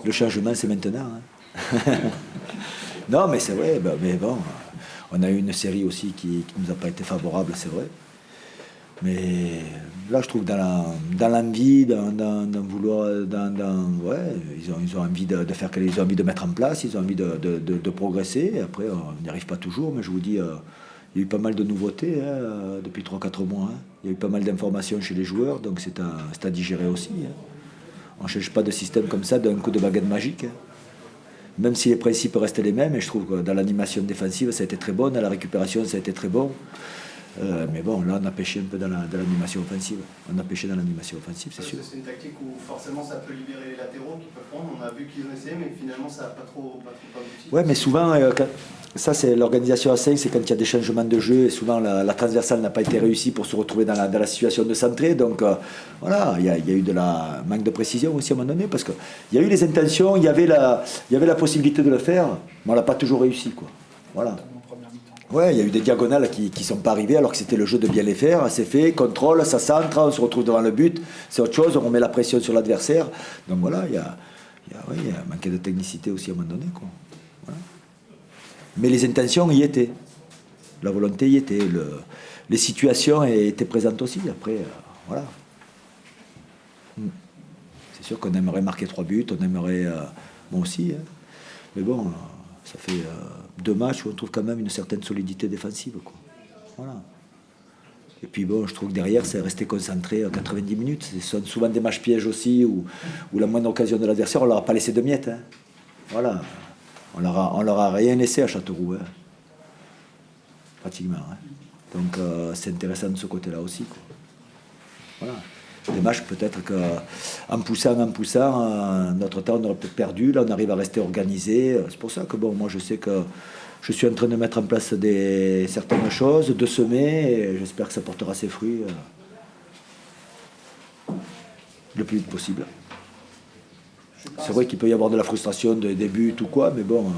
Le changement, c'est maintenant. Hein. Non, mais c'est vrai. Mais bon, on a eu une série aussi qui nous a pas été favorable, c'est vrai. Mais là, je trouve dans l'envie, dans vouloir, ouais, ils ont envie de faire, ils ont envie de mettre en place, ils ont envie de progresser. Après, on n'y arrive pas toujours, mais je vous dis, il y a eu pas mal de nouveautés hein, depuis 3 4 mois. Hein. Il y a eu pas mal d'informations chez les joueurs, donc c'est à digérer aussi. Hein. On ne change pas de système comme ça d'un coup de baguette magique. Hein. Même si les principes restent les mêmes, et je trouve que dans l'animation défensive, ça a été très bon, dans la récupération, ça a été très bon. Mais bon, là, on a pêché un peu dans l'animation offensive. On a pêché dans l'animation offensive, c'est sûr. C'est une tactique où forcément ça peut libérer les latéraux qui peuvent prendre. On a vu qu'ils ont essayé, mais finalement ça n'a pas trop abouti. Ouais, mais souvent, ça c'est l'organisation à 5, c'est quand il y a des changements de jeu et souvent la transversale n'a pas été réussie pour se retrouver dans la situation de centré. Donc voilà, il y a eu de la manque de précision aussi à un moment donné parce qu'il y a eu les intentions, il y avait la possibilité de le faire, mais on l'a pas toujours réussi, quoi. Voilà. Ouais, il y a eu des diagonales qui ne sont pas arrivées alors que c'était le jeu de bien les faire. C'est fait, contrôle, ça centre, on se retrouve devant le but. C'est autre chose, on met la pression sur l'adversaire. Donc voilà, il y a manqué de technicité aussi à un moment donné, quoi. Voilà. Mais les intentions y étaient. La volonté y était. Les situations étaient présentes aussi. Après, voilà. C'est sûr qu'on aimerait marquer 3 buts, on aimerait... moi aussi, hein. Mais bon... Ça fait 2 matchs où on trouve quand même une certaine solidité défensive, quoi. Voilà. Et puis bon, je trouve que derrière, c'est resté concentré à 90 minutes. Ce sont souvent des matchs pièges aussi, où la moindre occasion de l'adversaire, on ne leur a pas laissé de miettes. Hein. Voilà. On leur a rien laissé à Châteauroux. Hein. Pratiquement. Hein. Donc c'est intéressant de ce côté-là aussi, quoi. Voilà. Des matchs peut-être qu'en poussant, notre temps on aurait peut-être perdu. Là, on arrive à rester organisé. C'est pour ça que bon, moi je sais que je suis en train de mettre en place certaines choses, de semer, et j'espère que ça portera ses fruits le plus vite possible. C'est vrai qu'il peut y avoir de la frustration des buts ou quoi, mais bon,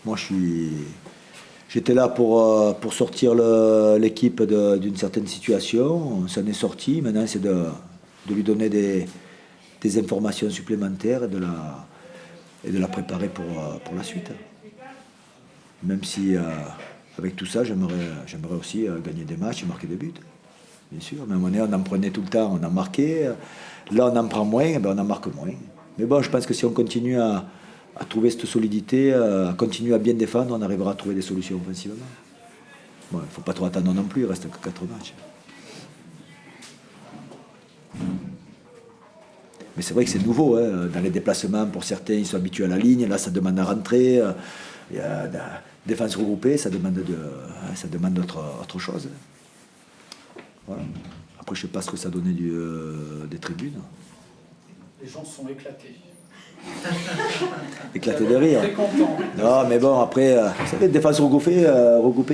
moi j'étais là pour sortir l'équipe d'une certaine situation. Ça en est sorti. Maintenant, c'est de lui donner des informations supplémentaires et de la préparer pour la suite. Même si, avec tout ça, j'aimerais aussi gagner des matchs et marquer des buts. Bien sûr. Mais à un moment donné, on en prenait tout le temps, on en marquait. Là, on en prend moins, on en marque moins. Mais bon, je pense que si on continue à trouver cette solidité, à continuer à bien défendre, on arrivera à trouver des solutions offensivement. Bon, il ne faut pas trop attendre non plus, il reste que 4 matchs. Mais c'est vrai que c'est nouveau, hein. Dans les déplacements, pour certains, ils sont habitués à la ligne, là ça demande à rentrer, il y a la défense regroupée, ça demande autre chose. Voilà. Après, je ne sais pas ce que ça donnait des tribunes. Les gens se sont éclatés. Éclaté de rire. Très content. Non, mais bon, après, vous savez, défense regroupée,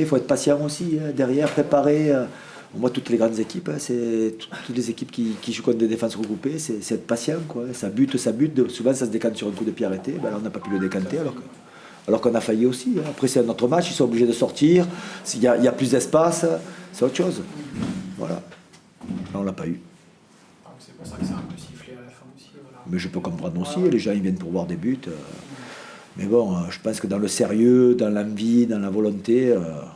il faut être patient aussi, hein, derrière, préparer. Moi, toutes les grandes équipes, hein, toutes les équipes qui jouent contre des défenses regroupées, c'est être patient, quoi. Ça bute. Souvent, ça se décante sur un coup de pied arrêté. Ben, là, on n'a pas pu le décanter, alors qu'on a failli aussi. Hein. Après, c'est un autre match, ils sont obligés de sortir. S'il y a plus d'espace, c'est autre chose. Voilà. Là, on l'a pas eu. C'est pour ça que c'est un peu sifflé à la fin aussi. Voilà. Mais je peux comprendre aussi, les gens ils viennent pour voir des buts. Mais bon, je pense que dans le sérieux, dans l'envie, dans la volonté,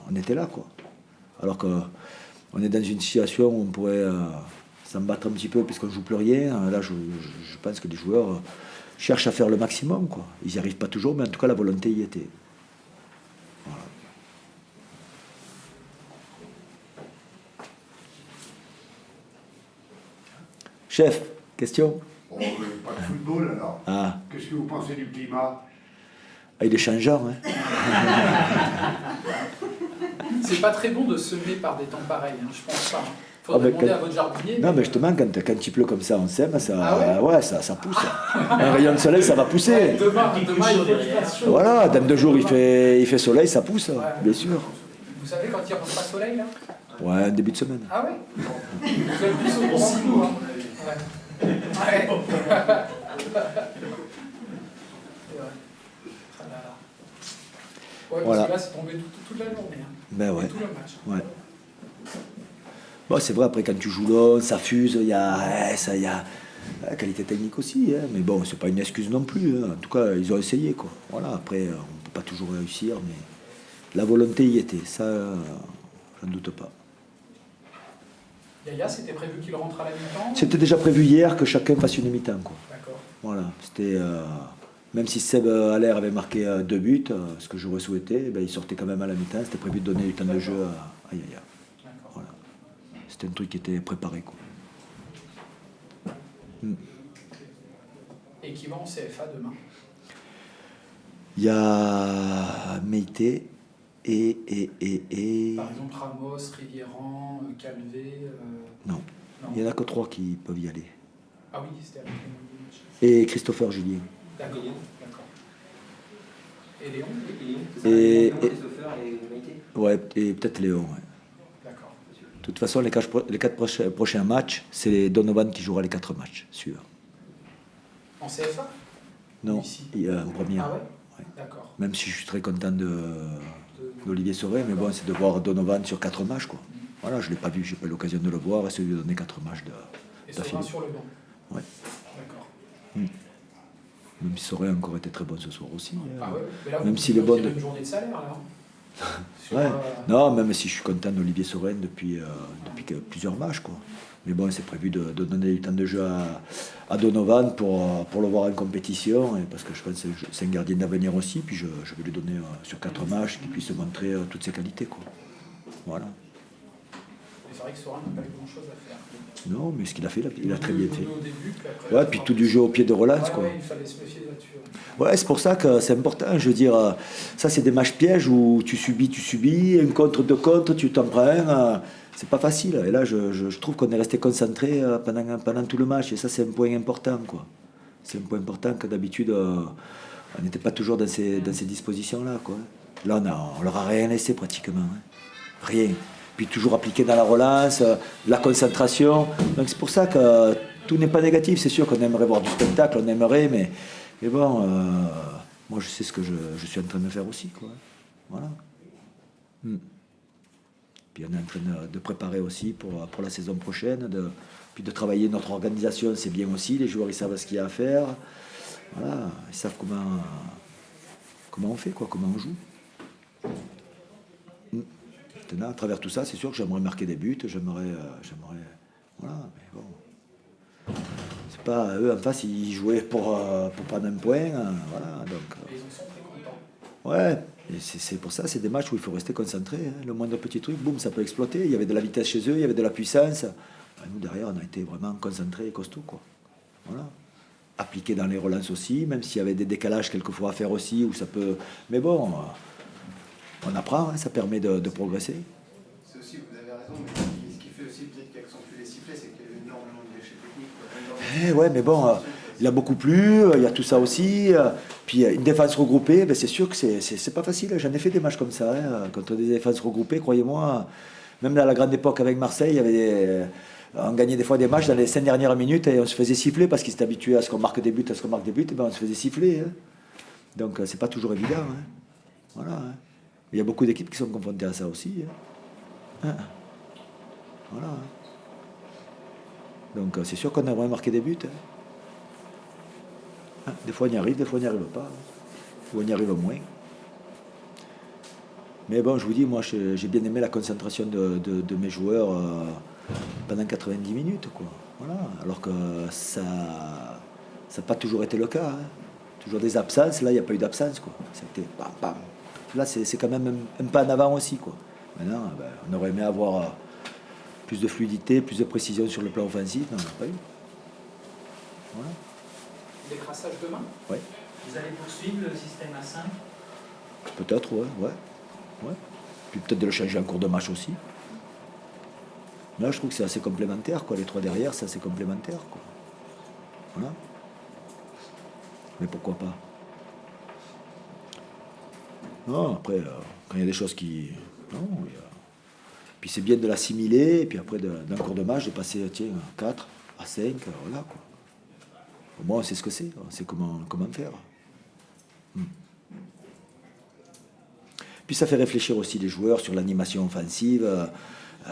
on était là, quoi. Alors qu'on est dans une situation où on pourrait s'en battre un petit peu puisqu'on ne joue plus rien. Là, je pense que les joueurs cherchent à faire le maximum, quoi. Ils n'y arrivent pas toujours, mais en tout cas, la volonté y était. Voilà. Chef, question? Pas de football alors. Ah. Qu'est-ce que vous pensez du climat? Ah, il est changeant, hein. C'est pas très bon de semer par des temps pareils, hein, je pense pas. Hein. Faudrait demander à votre jardinier. Non, mais justement, quand il pleut comme ça, on sème, ça, ah ouais, ça pousse. Un rayon de soleil, ça va pousser. Ouais, demain, il fait chaud. Voilà, dans 2 jours, il fait soleil, ça pousse, ouais, bien sûr. Vous savez quand il n'y a pas soleil, là? Ouais, un début de semaine. Ah ouais? Vous êtes plus au courant que nous, hein. Ouais. Ouais. Ouais, voilà. parce que là, c'est tombé toute la journée. Hein. Ben ouais. Tout le match. Ouais. Bon, c'est vrai, après, quand tu joues long, ça fuse, il y a La qualité technique aussi, hein, mais bon, c'est pas une excuse non plus. Hein. En tout cas, ils ont essayé, quoi. Voilà, après, on peut pas toujours réussir, mais la volonté y était, ça, je ne doute pas. Yaya, c'était prévu qu'il rentre à la mi-temps? C'était déjà prévu hier que chacun fasse une mi-temps, quoi. D'accord. Voilà, c'était... même si Seb Allaire avait marqué 2 buts, ce que j'aurais souhaité, ben, il sortait quand même à la mi-temps, c'était prévu de donner du temps de jeu à Yaya. Voilà. C'était un truc qui était préparé, quoi. Et qui va en CFA demain? Il y a Meïté et... Par exemple, Ramos, Rivieran, Calvé. Non. Non. Il n'y en a que 3 qui peuvent y aller. Ah oui, c'était avec le match. Et Christopher Julien. D'accord. Et Léon? Et Christopher et Maïté. ouais, et peut-être Léon. Ouais. D'accord. De toute façon, les 4 prochains matchs, c'est Donovan qui jouera les 4 matchs suivants. En CFA? Non, Ici. il y a un premier. Ah ouais? Ouais. D'accord. Même si je suis très content d'Olivier Sauvé, mais bon, c'est de voir Donovan sur 4 matchs, quoi. Voilà, je ne l'ai pas vu, j'ai pas eu l'occasion de le voir, et c'est de lui donner 4 matchs Et d'affilée. Sauvin sur le banc? Ouais. D'accord. Même si ça aurait encore été très bon ce soir aussi. Ah ouais? Mais là, Même vous si le bon avez de- une journée de salaire, là. Sur, Ouais. Non, même si je suis content d'Olivier Sauren depuis plusieurs matchs, quoi. Mais bon, c'est prévu de donner du temps de jeu à Donovan pour le voir en compétition, et parce que je pense que c'est un gardien d'avenir aussi, puis je vais lui donner sur 4 matchs qu'il puisse montrer toutes ses qualités, quoi. Voilà. Mais c'est vrai que Sorin n'a pas eu grand-chose à faire. Non, mais ce qu'il a fait, il a très bien fait. Au début, puis après, Ouais, puis tout du jeu au pied de relance, ouais, quoi. ouais, il fallait se méfier là-dessus. Ouais, c'est pour ça que c'est important. Je veux dire, ça, c'est des matchs pièges où tu subis, un contre, 2 contre, tu t'en prends un. C'est pas facile. Et là, je trouve qu'on est resté concentré pendant tout le match. Et ça, c'est un point important, quoi. C'est un point important que d'habitude, on n'était pas toujours dans ces dispositions-là, quoi. Là, on leur a rien laissé pratiquement. Hein. Rien. Puis toujours appliqué dans la relance, la concentration. Donc c'est pour ça que tout n'est pas négatif. C'est sûr qu'on aimerait voir du spectacle, on aimerait, mais bon, moi je sais ce que je suis en train de faire aussi, quoi. Voilà. Puis on est en train de préparer aussi pour la saison prochaine, puis de travailler notre organisation, c'est bien aussi. Les joueurs, ils savent ce qu'il y a à faire. Voilà, ils savent comment on fait, quoi, comment on joue. Maintenant, à travers tout ça, c'est sûr que j'aimerais marquer des buts, j'aimerais, voilà, mais bon. C'est pas eux en face, ils jouaient pour prendre un point, voilà, donc. Et ils en sont très contents. Ouais, et c'est pour ça, c'est des matchs où il faut rester concentré. Hein. Le moindre petit truc, boum, ça peut exploiter. Il y avait de la vitesse chez eux, il y avait de la puissance. Nous, derrière, on a été vraiment concentrés et costauds, quoi. Voilà. Appliqué dans les relances aussi, même s'il y avait des décalages quelquefois à faire aussi, où ça peut. Mais bon, on apprend, hein, ça permet de progresser. C'est aussi, vous avez raison, mais ce qui fait aussi peut-être qu'accentue les sifflets, c'est qu'il y a eu énormément de déchets techniques, quoi. Ouais, mais bon, il a beaucoup plu, il y a tout ça aussi. Puis une défense regroupée, ben, c'est sûr que c'est pas facile. J'en ai fait des matchs comme ça, hein, contre des défenses regroupées, croyez-moi. Même dans la grande époque avec Marseille, il y avait on gagnait des fois des matchs dans les 5 dernières minutes et on se faisait siffler parce qu'ils s'étaient habitués à ce qu'on marque des buts, et ben on se faisait siffler. Hein. Donc c'est pas toujours évident. Hein. Voilà. Hein. Il y a beaucoup d'équipes qui sont confrontées à ça aussi. Hein. Hein. Voilà. Hein. Donc c'est sûr qu'on aimerait marquer des buts. Hein. Hein. Des fois on y arrive, des fois on n'y arrive pas. Ou on y arrive moins. Mais bon, je vous dis, moi j'ai bien aimé la concentration de mes joueurs pendant 90 minutes, quoi. Voilà. Alors que ça n'a pas toujours été le cas. Hein. Toujours des absences, là il n'y a pas eu d'absence, quoi. C'était bam, bam. Là c'est quand même un pas en avant aussi, quoi. Maintenant, ben, on aurait aimé avoir plus de fluidité, plus de précision sur le plan offensif, mais on n'a pas eu. Voilà. Décrassage demain? Ouais. Vous allez poursuivre le système à 5? Peut-être, ouais. Puis peut-être de le changer en cours de match aussi. Là, je trouve que c'est assez complémentaire, quoi. Les 3 derrière, c'est assez complémentaire, quoi. Voilà. Mais pourquoi pas? Non, après, quand il y a des choses qui... Non, puis c'est bien de l'assimiler, et puis après, d'un cours de match, de passer, tiens, à 4, à 5, voilà, quoi. Au moins, on sait ce que c'est, on sait comment faire. Puis ça fait réfléchir aussi les joueurs sur l'animation offensive,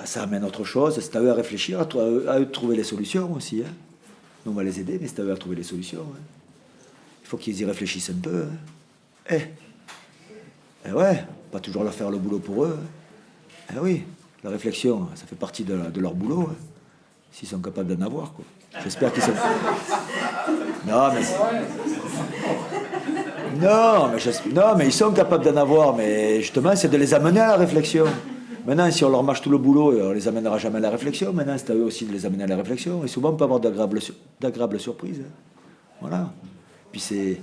ça amène autre chose, c'est à eux à réfléchir, à eux de trouver les solutions aussi. Hein. Nous, on va les aider, mais c'est à eux à trouver les solutions. Hein. Il faut qu'ils y réfléchissent un peu. Hein. Eh ouais, pas toujours leur faire le boulot pour eux. Hein. Eh oui, la réflexion, ça fait partie de leur boulot. Hein. S'ils sont capables d'en avoir, quoi. J'espère qu'ils sont... Non, mais... Non, mais ils sont capables d'en avoir, mais justement, c'est de les amener à la réflexion. Maintenant, si on leur mâche tout le boulot, on les amènera jamais à la réflexion. Maintenant, c'est à eux aussi de les amener à la réflexion. Et souvent, on peut avoir d'agréables surprises. Hein. Voilà. Puis c'est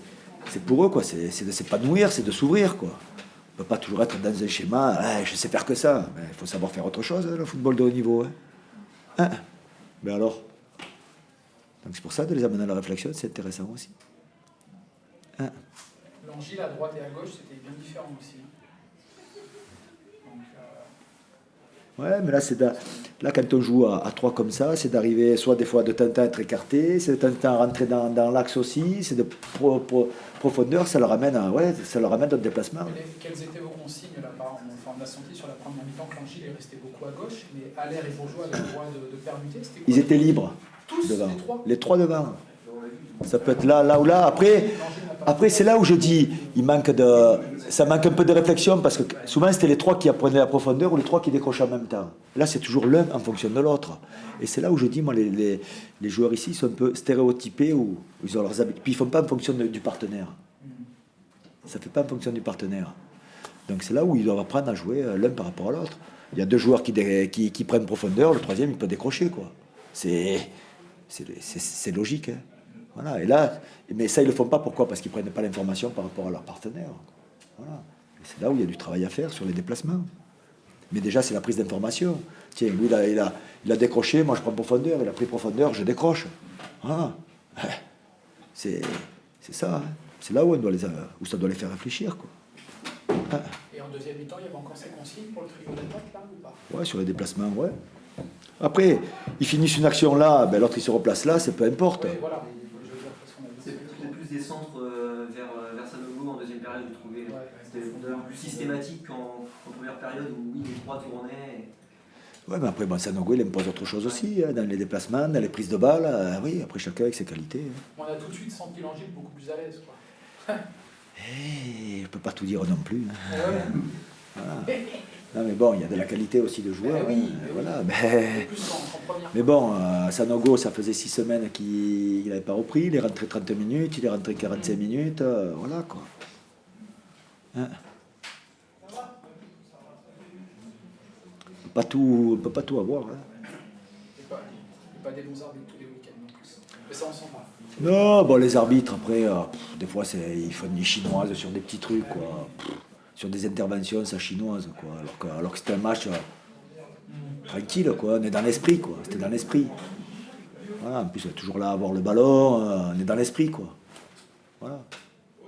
pour eux, quoi. C'est de s'épanouir, c'est de s'ouvrir, quoi. On ne peut pas toujours être dans un schéma. Ah, je sais faire que ça. Il faut savoir faire autre chose, hein, le football de haut niveau. Hein. Hein. Mais alors, donc c'est pour ça de les amener à la réflexion, c'est intéressant aussi. Hein. L'Angile à droite et à gauche, c'était bien différent aussi. Donc, Ouais, mais là, quand on joue à 3 comme ça, c'est d'arriver soit des fois de temps en temps à être écarté, c'est de temps en temps à rentrer dans l'axe aussi, c'est de profondeur, ça leur amène d'autres déplacements. Quelles étaient vos consignes là-bas? On a senti sur la première mi-temps que l'Angile est resté beaucoup à gauche, mais Allaire et Bourgeois avaient le droit de permuter. Ils étaient libres. Tous, devant. les 3 devant. Ça peut être là ou là. Après c'est là où je dis, ça manque un peu de réflexion, parce que souvent c'était les 3 qui apprenaient la profondeur ou les 3 qui décrochaient en même temps. Là, c'est toujours l'un en fonction de l'autre. Et c'est là où je dis, moi, les joueurs ici sont un peu stéréotypés, où ils ont leurs habitudes. Puis ils ne font pas en fonction du partenaire. Ça ne fait pas en fonction du partenaire. Donc c'est là où ils doivent apprendre à jouer l'un par rapport à l'autre. Il y a 2 joueurs qui prennent profondeur, le 3e, il peut décrocher, quoi. C'est logique, hein. Voilà. Et là, mais ça, ils ne le font pas. Pourquoi? Parce qu'ils ne prennent pas l'information par rapport à leur partenaire. Voilà. Et c'est là où il y a du travail à faire sur les déplacements. Mais déjà, c'est la prise d'information. Tiens, lui, il a décroché, moi je prends profondeur, il a pris profondeur, je décroche. Voilà. C'est ça. Hein. C'est là où ça doit les faire réfléchir, quoi. Et en deuxième mi-temps, il y avait encore ces consignes pour le trio d'attaque, là, ou pas? Ouais, sur les déplacements, ouais. Après, ils finissent une action là, ben, l'autre il se replace là, c'est peu importe. Oui, voilà. Je veux dire, parce qu'on a vu- C'était plus des centres vers Sanogo en deuxième période, je trouvais. Ouais, C'était plus systématique qu'en première période où oui, les 3 tournaient. Ouais, mais après, Sanogo, il impose autre chose aussi, hein, dans les déplacements, dans les prises de balles. Oui, après, chacun avec ses qualités. Hein. On a tout de suite senti l'Angile beaucoup plus à l'aise, quoi. Je ne peux pas tout dire non plus. Hein. Ouais. Voilà. Non, mais bon, il y a de la qualité aussi de joueurs. Oui, hein, voilà. Mais, Plus qu'en première. mais bon, Sanogo, ça faisait 6 semaines qu'il n'avait pas repris. Il est rentré 30 minutes, il est rentré 45 minutes. Voilà, quoi. Hein. On peut pas tout avoir. Hein. Et pas des bons arbitres tous les week-ends non plus. Mais ça, on s'en va. Non, bon, les arbitres, après, des fois, ils font des chinoises sur des petits trucs, quoi. Sur des interventions, ça chinoise, quoi. Alors que c'était un match tranquille, quoi. On est dans l'esprit, quoi. C'était dans l'esprit. Voilà, en plus, on est toujours là à avoir le ballon, on est dans l'esprit, quoi. Voilà.